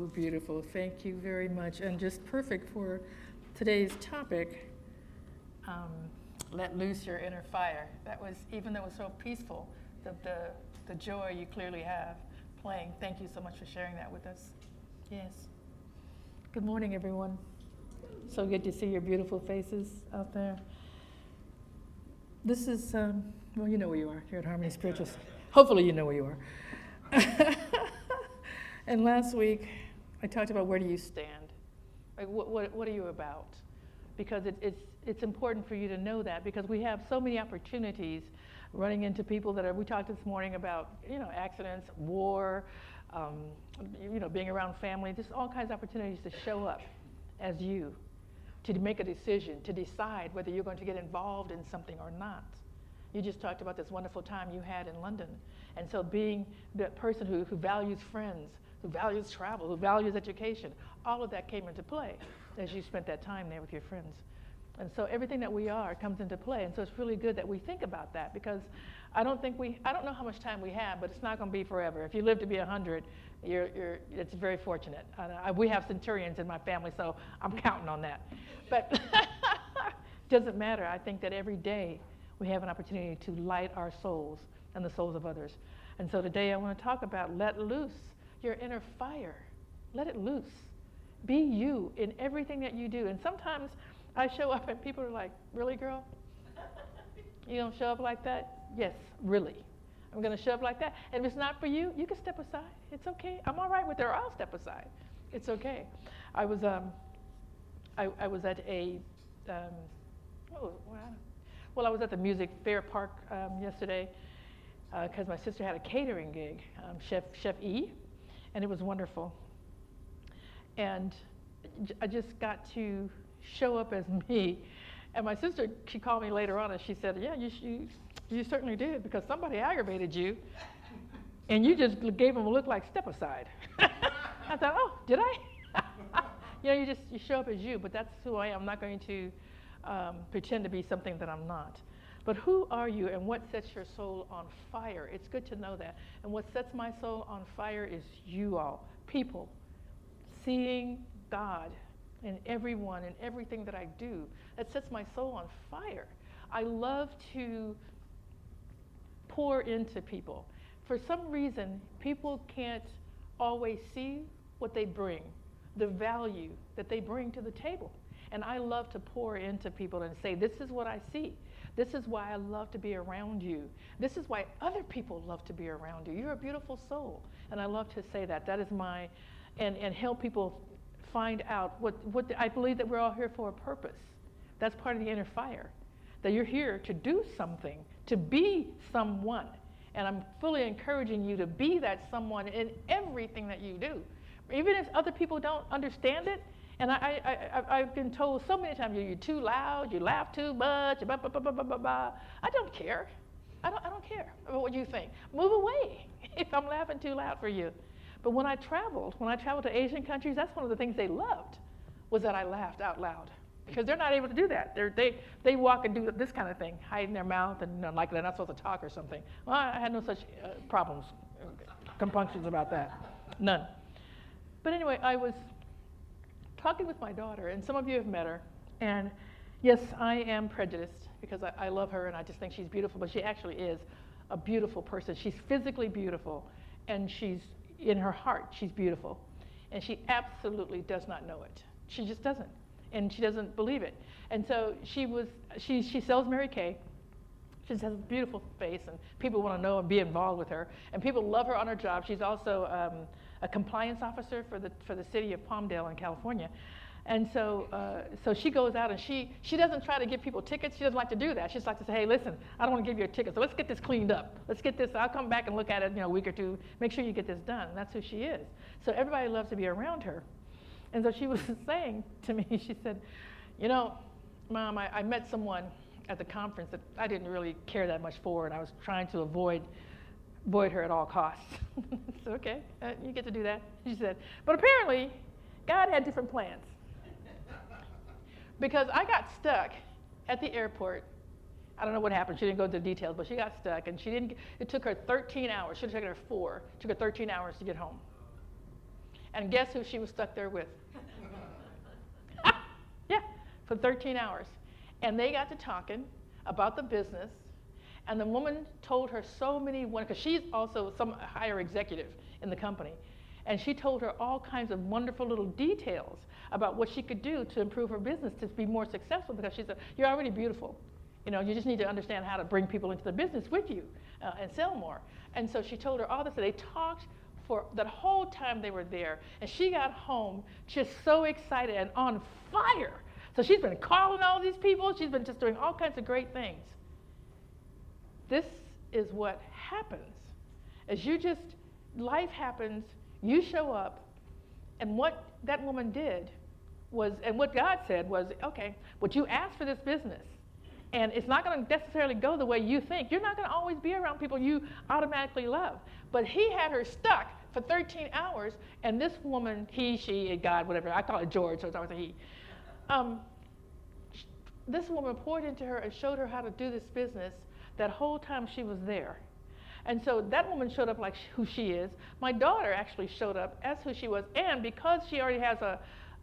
so beautiful. Thank you very much. And just perfect for today's topic, let loose your inner fire. That was, even though it was so peaceful, the joy you clearly have playing. Thank you so much for sharing that with us. Yes. Good morning, everyone. So good to see your beautiful faces out there. This is, well, you know where you are. You're at Harmony Spiritual. Hopefully you know where you are. And last week, I talked about where do you stand? Like, what are you about? Because it's important for you to know that, because we have so many opportunities running into people that are, we talked this morning about, accidents, war, being around family, just all kinds of opportunities to show up as you, to make a decision, to decide whether you're going to get involved in something or not. You just talked about this wonderful time you had in London. And so being that person who values friends, who values travel, who values education, all of that came into play as you spent that time there with your friends. And so everything that we are comes into play. And so it's really good that we think about that, because I don't know how much time we have, but it's not going to be forever. If you live to be 100, it's very fortunate. We have centurions in my family, so I'm counting on that. But doesn't matter. I think that every day we have an opportunity to light our souls and the souls of others. And so today I want to talk about let loose your inner fire. Let it loose. Be you in everything that you do. And sometimes I show up and people are like, really, girl? You don't show up like that? Yes, really. I'm going to show up like that. And if it's not for you, you can step aside. It's okay. I'm all right with it, or I'll step aside. It's okay. I was at a, I was at the Music Fair Park yesterday because my sister had a catering gig, Chef E, and it was wonderful. And I just got to show up as me. And my sister, she called me later on and she said, yeah, you certainly did, because somebody aggravated you and you just gave them a look like step aside. I thought, oh, did I? You show up as you, but that's who I am. I'm not going to pretend to be something that I'm not. But who are you and what sets your soul on fire? It's good to know that. And what sets my soul on fire is you all, people, seeing God in everyone and everything that I do. That sets my soul on fire. I love to pour into people. For some reason, people can't always see what they bring, the value that they bring to the table. And I love to pour into people and say, this is what I see. This is why I love to be around you. This is why other people love to be around you. You're a beautiful soul. And I love to say that. That is my, and help people find out what I believe that we're all here for a purpose. That's part of the inner fire, that you're here to do something, to be someone. And I'm fully encouraging you to be that someone in everything that you do. Even if other people don't understand it, and I've been told so many times, you're too loud, you laugh too much, blah, blah, blah, blah, blah, blah, blah. I don't care. I don't care about what you think. Move away if I'm laughing too loud for you. But when I traveled to Asian countries, that's one of the things they loved, was that I laughed out loud. Because they're not able to do that. They walk and do this kind of thing, hide in their mouth, and like they're not supposed to talk or something. Well, I had no such problems, compunctions about that. None. But anyway, I was talking with my daughter, and some of you have met her. And yes, I am prejudiced because I love her and I just think she's beautiful, but she actually is a beautiful person. She's physically beautiful, and she's in her heart, she's beautiful. And she absolutely does not know it. She just doesn't. And she doesn't believe it. And so she sells Mary Kay. She just has a beautiful face, and people want to know and be involved with her. And people love her on her job. She's also a compliance officer for the city of Palmdale in California. And so she goes out and she doesn't try to give people tickets. She doesn't like to do that. She just likes to say, hey, listen, I don't want to give you a ticket, so let's get this cleaned up. Let's get this, I'll come back and look at it a week or two, make sure you get this done. And that's who she is. So everybody loves to be around her. And so she was saying to me, she said, Mom, I met someone at the conference that I didn't really care that much for, and I was trying to avoid her at all costs. So, okay, you get to do that, she said. But apparently, God had different plans. Because I got stuck at the airport. I don't know what happened. She didn't go into the details, but she got stuck, and it took her 13 hours. Should have taken her 4. It took her 13 hours to get home. And guess who she was stuck there with? Yeah, for 13 hours. And they got to talking about the business. And the woman told her so many, because she's also some higher executive in the company. And she told her all kinds of wonderful little details about what she could do to improve her business to be more successful, because she said, you're already beautiful. You just need to understand how to bring people into the business with you and sell more. And so she told her all this. They talked for that whole time they were there. And she got home just so excited and on fire. So she's been calling all these people. She's been just doing all kinds of great things. This is what happens. Life happens, you show up, and what that woman did was, and what God said was, okay, what you asked for this business, and it's not going to necessarily go the way you think. You're not going to always be around people you automatically love. But he had her stuck for 13 hours, and this woman, he, she, God, whatever, I call it George, so it's always a he. This woman poured into her and showed her how to do this business that whole time she was there. And so that woman showed up like who she is. My daughter actually showed up as who she was, and because she already has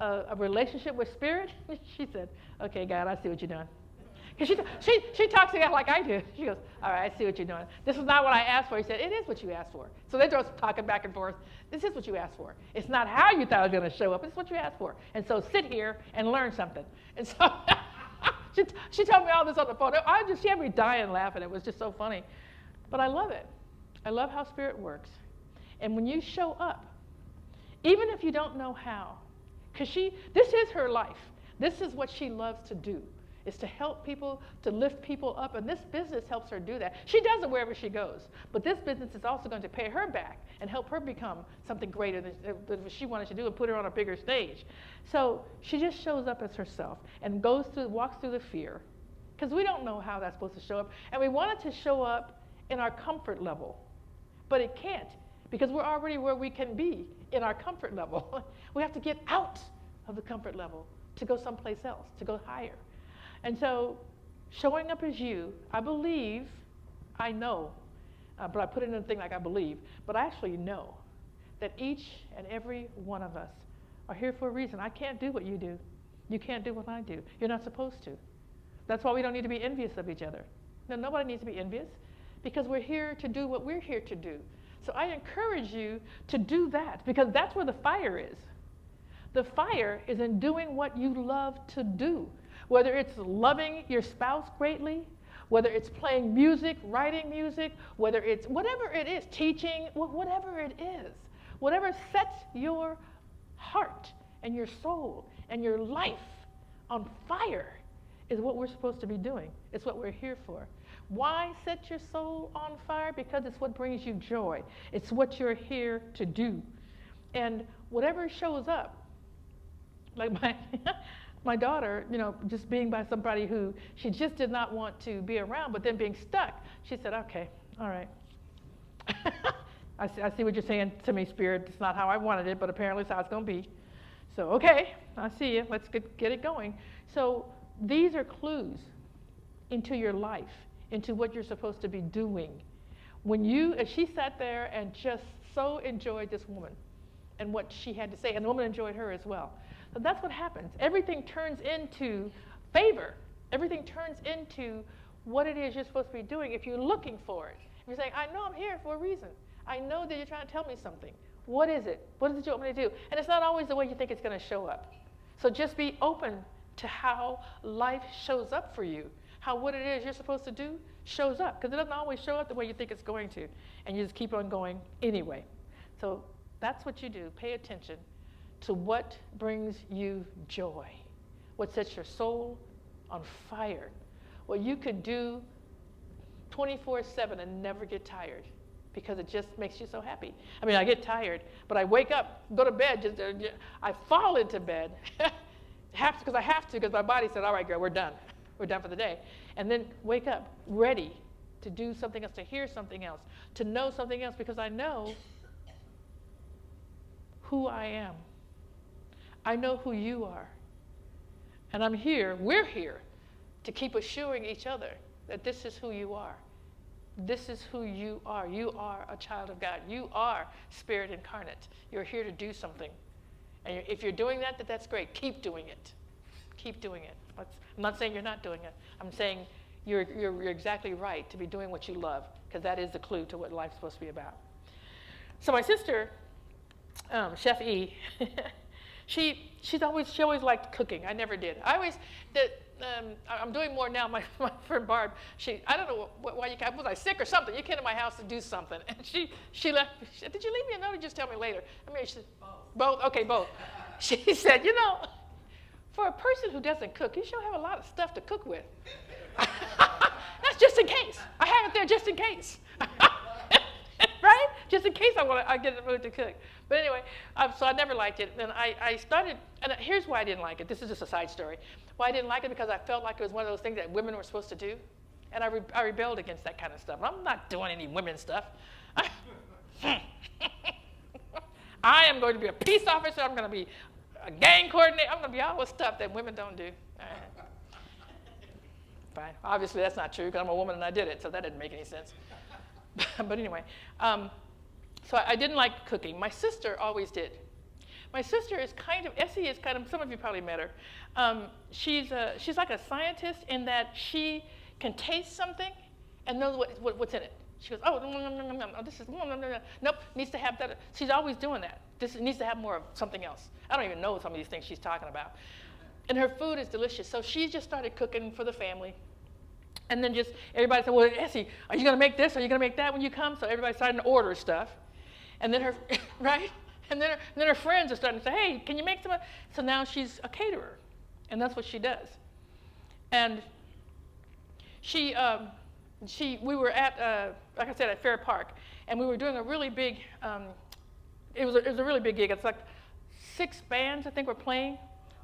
a relationship with Spirit, she said, okay, God, I see what you're doing. Because she talks to God like I do. She goes, all right, I see what you're doing. This is not what I asked for. He said, it is what you asked for. So they're just talking back and forth. This is what you asked for. It's not how you thought it was going to show up. It's what you asked for. And so sit here and learn something. And so she told me all this on the phone. She had me dying laughing. It was just so funny. But I love it. I love how Spirit works. And when you show up, even if you don't know how, because this is her life. This is what she loves to do, is to help people, to lift people up. And this business helps her do that. She does it wherever she goes. But this business is also going to pay her back and help her become something greater than what she wanted to do and put her on a bigger stage. So she just shows up as herself and walks through the fear. Because we don't know how that's supposed to show up. And we want it to show up in our comfort level. But it can't, because we're already where we can be in our comfort level. We have to get out of the comfort level to go someplace else, to go higher. And so showing up as you, I believe, I know, but I put it in a thing like I believe, but I actually know that each and every one of us are here for a reason. I can't do what you do. You can't do what I do. You're not supposed to. That's why we don't need to be envious of each other. No, nobody needs to be envious, because we're here to do what we're here to do. So I encourage you to do that, because that's where the fire is. The fire is in doing what you love to do, whether it's loving your spouse greatly, whether it's playing music, writing music, whether it's whatever it is, teaching, whatever it is, whatever sets your heart and your soul and your life on fire is what we're supposed to be doing. It's what we're here for. Why set your soul on fire? Because it's what brings you joy. It's what you're here to do. And whatever shows up, like my daughter, just being by somebody who she just did not want to be around, but then being stuck, she said, okay, all right. I see what you're saying to me, Spirit. It's not how I wanted it, but apparently it's how it's going to be. So, okay, I see you. Let's get it going. So these are clues into your life, into what you're supposed to be doing. As she sat there and just so enjoyed this woman and what she had to say, and the woman enjoyed her as well. So that's what happens. Everything turns into favor. Everything turns into what it is you're supposed to be doing if you're looking for it. If you're saying, I know I'm here for a reason. I know that you're trying to tell me something. What is it? What is it you want me to do? And it's not always the way you think it's going to show up. So just be open to how life shows up for you. How what it is you're supposed to do shows up, because it doesn't always show up the way you think it's going to, and you just keep on going anyway. So that's what you do. Pay attention to what brings you joy, what sets your soul on fire, what you could do 24/7 and never get tired, because it just makes you so happy. I mean, I get tired, but I wake up, go to bed, I fall into bed, because I have to, because my body said, all right, girl, we're done. We're done for the day. And then wake up ready to do something else, to hear something else, to know something else, because I know who I am. I know who you are. And we're here to keep assuring each other that this is who you are. This is who you are. You are a child of God. You are spirit incarnate. You're here to do something. And if you're doing that, that's great. Keep doing it. Keep doing it. I'm not saying you're not doing it. I'm saying you're exactly right to be doing what you love, because that is the clue to what life's supposed to be about. So my sister, Chef E, she always liked cooking. I never did. I'm doing more now. My friend Barb, I don't know why was I sick or something? You came to my house to do something, and she left. She said, "Did you leave me a note or just tell me later?" I mean, she said, both. Okay, both. She said, for a person who doesn't cook, you sure have a lot of stuff to cook with. That's just in case. I have it there just in case. Right? Just in case I get in the mood to cook. But anyway, so I never liked it. And I started, and here's why I didn't like it. This is just a side story. Why I didn't like it, because I felt like it was one of those things that women were supposed to do. And I rebelled against that kind of stuff. I'm not doing any women stuff. I am going to be a peace officer. I'm going to be a gang coordinator. I'm going to be all the stuff that women don't do. Fine. Obviously, that's not true, because I'm a woman and I did it, so that didn't make any sense. But anyway, so I didn't like cooking. My sister always did. My sister is Essie is some of you probably met her. She's like a scientist in that she can taste something and knows what's in it. She goes, oh, no, this is, nope, needs to have that. She's always doing that. This needs to have more of something else. I don't even know some of these things she's talking about. And her food is delicious. So she just started cooking for the family. And then just everybody said, well, Essie, are you going to make this? Are you going to make that when you come? So everybody started to order stuff. And then right? And then her friends are starting to say, hey, can you make some? So now she's a caterer. And that's what she does. And we were at, like I said, at Fair Park. And we were doing a really big, it was a really big gig. It's like 6 bands, I think, were playing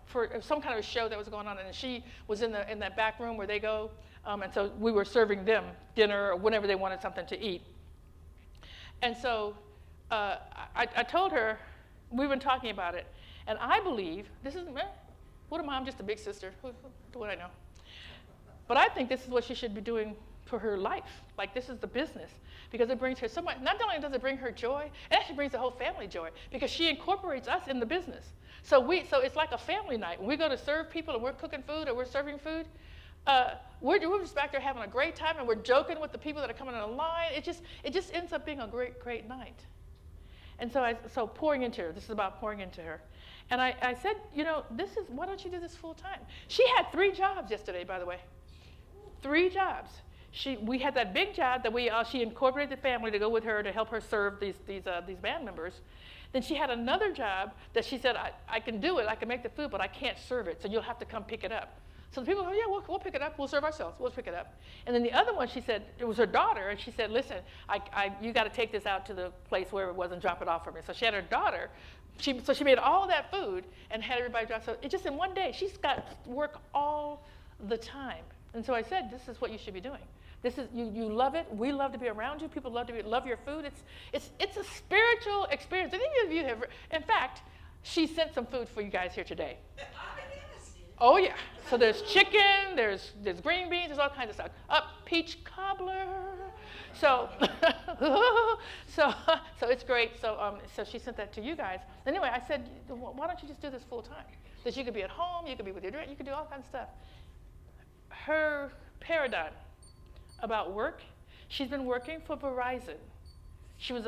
for some kind of a show that was going on. And she was in that back room where they go. And so we were serving them dinner or whenever they wanted something to eat. And so I told her, we've been talking about it, and I believe, what am I? I'm just a big sister. What do I know? But I think this is what she should be doing for her life. Like, this is the business, because it brings her so much. Not only does it bring her joy, it actually brings the whole family joy, because she incorporates us in the business. So it's like a family night. When we go to serve people and we're cooking food or we're serving food, we're just back there having a great time, and we're joking with the people that are coming in the line. It just ends up being a great night. And so pouring into her. This is about pouring into her. And I said, why don't you do this full time? She had 3 jobs yesterday, by the way. 3 jobs. We had that big job that she incorporated the family to go with her to help her serve these band members. Then she had another job that she said, I can do it, I can make the food, but I can't serve it, so you'll have to come pick it up. So the people go, yeah, we'll pick it up. We'll serve ourselves. We'll pick it up. And then the other one, she said, it was her daughter, and she said, listen, you got to take this out to the place where it was and drop it off for me. So she had her daughter. So she made all that food and had everybody drop. So it just in one day, she's got work all the time. And so I said, this is what you should be doing. This is you love it. We love to be around you. People love your food. It's a spiritual experience. Any of you have? In fact, she sent some food for you guys here today. Oh yeah. So there's chicken, there's green beans, there's all kinds of stuff. Peach cobbler. So so it's great. So she sent that to you guys. Anyway, I said, why don't you just do this full time? That you could be at home, you could be with your drink, you could do all kinds of stuff. Her paradigm about work, she's been working for Verizon. She was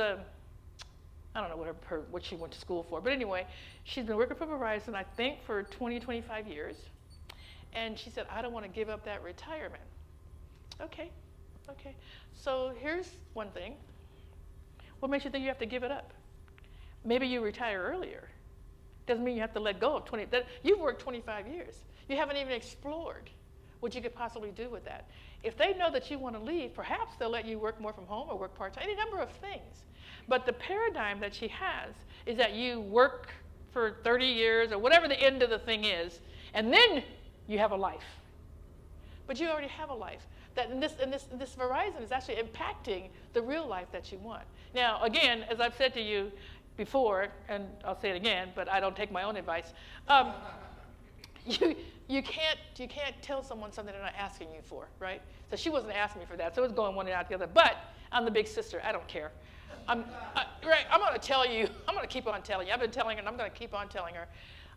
I don't know what she went to school for, but anyway, she's been working for Verizon, I think, for 20, 25 years. And she said, I don't want to give up that retirement. Okay. So here's one thing. What makes you think you have to give it up? Maybe you retire earlier. Doesn't mean you have to let go of 20. You've worked 25 years. You haven't even explored what you could possibly do with that. If they know that you want to leave, perhaps they'll let you work more from home or work part-time, any number of things. But the paradigm that she has is that you work for 30 years or whatever the end of the thing is, and then you have a life. But you already have a life. This Verizon is actually impacting the real life that you want. Now, again, as I've said to you before, and I'll say it again, but I don't take my own advice, you can't tell someone something they're not asking you for, right? So she wasn't asking me for that, so it was going one out the other. But I'm the big sister. I don't care. I'm going to tell you. I'm going to keep on telling you. I've been telling her, and I'm going to keep on telling her.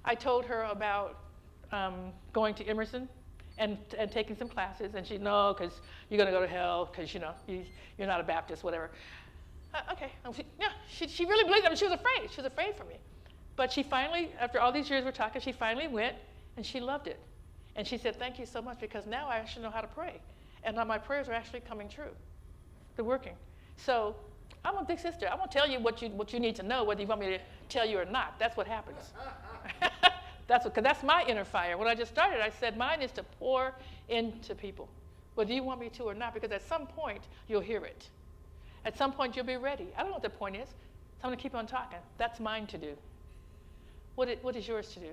I told her about going to Emerson and taking some classes, and she, no, because you're going to go to hell because, you're not a Baptist, whatever. Okay. She really believed it. I mean, she was afraid. She was afraid for me. But she finally, after all these years we're talking, she finally went, and she loved it. And she said, thank you so much, because now I actually know how to pray. And now my prayers are actually coming true. They're working. So I'm a big sister. I won't tell you what you need to know, whether you want me to tell you or not. That's what happens. Because that's my inner fire. When I just started, I said mine is to pour into people, whether you want me to or not, because at some point you'll hear it. At some point you'll be ready. I don't know what the point is, so I'm going to keep on talking. That's mine to do. What is yours to do?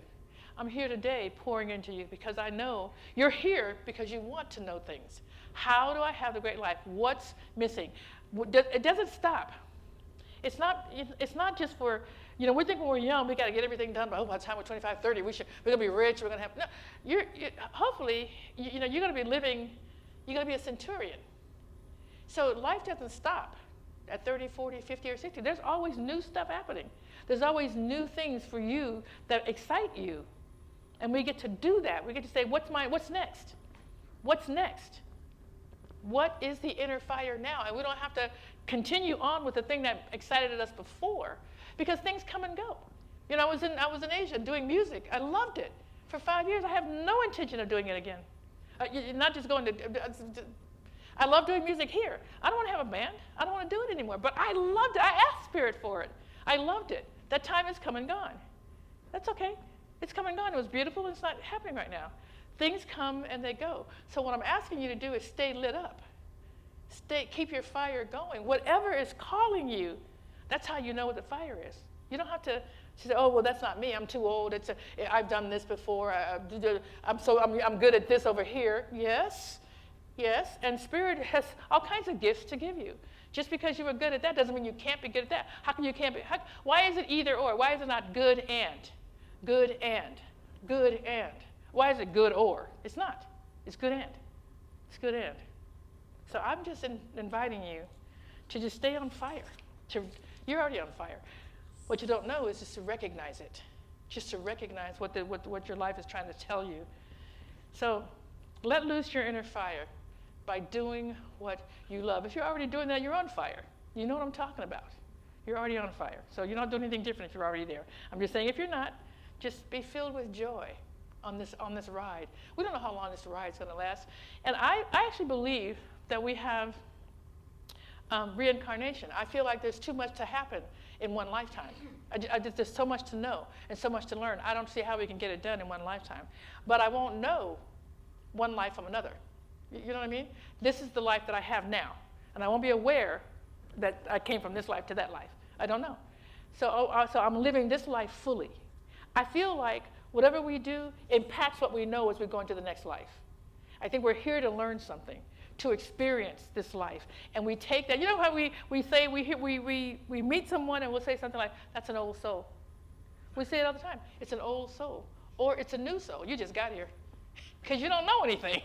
I'm here today pouring into you because I know you're here because you want to know things. How do I have the great life? What's missing? It doesn't stop. It's not just for, we think when we're young, we got to get everything done. By the time we're 25, 30, we're going to be rich. We're going to have, no, hopefully, you're going to be living, you're going to be a centurion. So life doesn't stop at 30, 40, 50, or 60. There's always new stuff happening. There's always new things for you that excite you. And we get to do that. We get to say, what's next? What's next? What is the inner fire now? And we don't have to continue on with the thing that excited us before, because things come and go. I was in Asia doing music. I loved it. For 5 years, I have no intention of doing it again. Not just going to, I love doing music here. I don't want to have a band. I don't want to do it anymore. But I loved it. I asked Spirit for it. I loved it. That time has come and gone. That's okay. It's come and gone. It was beautiful. It's not happening right now. Things come and they go. So what I'm asking you to do is stay lit up. Keep your fire going. Whatever is calling you, that's how you know what the fire is. You don't have to say, oh, well, that's not me. I'm too old. I've done this before. I'm good at this over here. Yes. And Spirit has all kinds of gifts to give you. Just because you were good at that doesn't mean you can't be good at that. How come you can't be? Why is it either or? Why is it not good and? Good and. Good and. Why is it good or? It's not. It's good and. It's good and. So I'm just inviting you to just stay on fire. You're already on fire. What you don't know is just to recognize it. Just to recognize what your life is trying to tell you. So let loose your inner fire by doing what you love. If you're already doing that, you're on fire. You know what I'm talking about. You're already on fire. So you're not doing anything different if you're already there. I'm just saying, if you're not, just be filled with joy on this ride. We don't know how long this ride is going to last. And I actually believe that we have reincarnation. I feel like there's too much to happen in one lifetime. There's so much to know and so much to learn. I don't see how we can get it done in one lifetime. But I won't know one life from another. You know what I mean? This is the life that I have now. And I won't be aware that I came from this life to that life. I don't know. So I'm living this life fully. I feel like whatever we do impacts what we know as we go into the next life. I think we're here to learn something, to experience this life. And we take that. You know how we say, we meet someone and we'll say something like, that's an old soul. We say it all the time. It's an old soul. Or it's a new soul. You just got here. Because you don't know anything.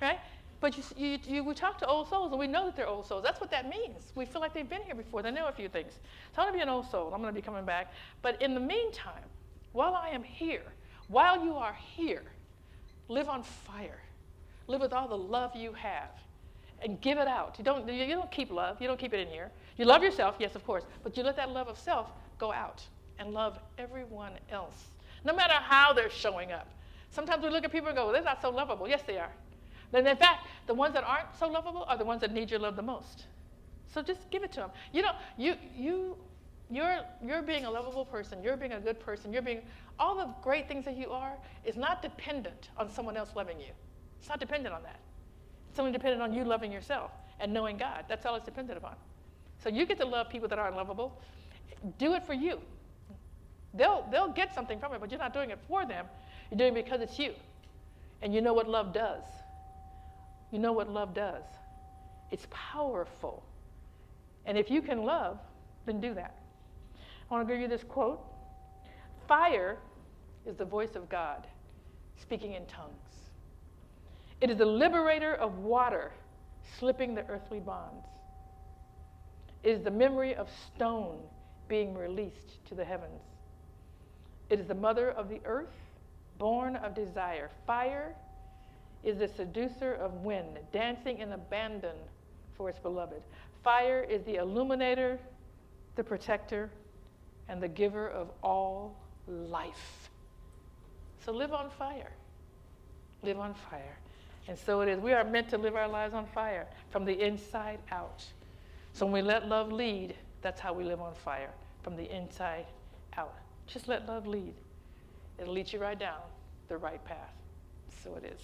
Right? But we talk to old souls and we know that they're old souls. That's what that means. We feel like they've been here before. They know a few things. So I'm going to be an old soul. I'm going to be coming back. But in the meantime, while I am here, while you are here, live on fire. Live with all the love you have and give it out. You don't keep love. You don't keep it in here. You love yourself, yes, of course, but you let that love of self go out and love everyone else, no matter how they're showing up. Sometimes we look at people and go, well, they're not so lovable. Yes, they are. Then in fact, the ones that aren't so lovable are the ones that need your love the most. So just give it to them. You're being a lovable person. You're being a good person. All the great things that you are is not dependent on someone else loving you. It's not dependent on that. It's only dependent on you loving yourself and knowing God. That's all it's dependent upon. So you get to love people that aren't lovable. Do it for you. They'll get something from it, but you're not doing it for them. You're doing it because it's you. And you know what love does. You know what love does. It's powerful. And if you can love, then do that. I want to give you this quote. Fire is the voice of God speaking in tongues. It is the liberator of water slipping the earthly bonds. It is the memory of stone being released to the heavens. It is the mother of the earth, born of desire. Fire is the seducer of wind, dancing in abandon for its beloved. Fire is the illuminator, the protector, and the giver of all life. So live on fire. Live on fire. And so it is. We are meant to live our lives on fire from the inside out. So when we let love lead, that's how we live on fire, from the inside out. Just let love lead. It'll lead you right down the right path. So it is.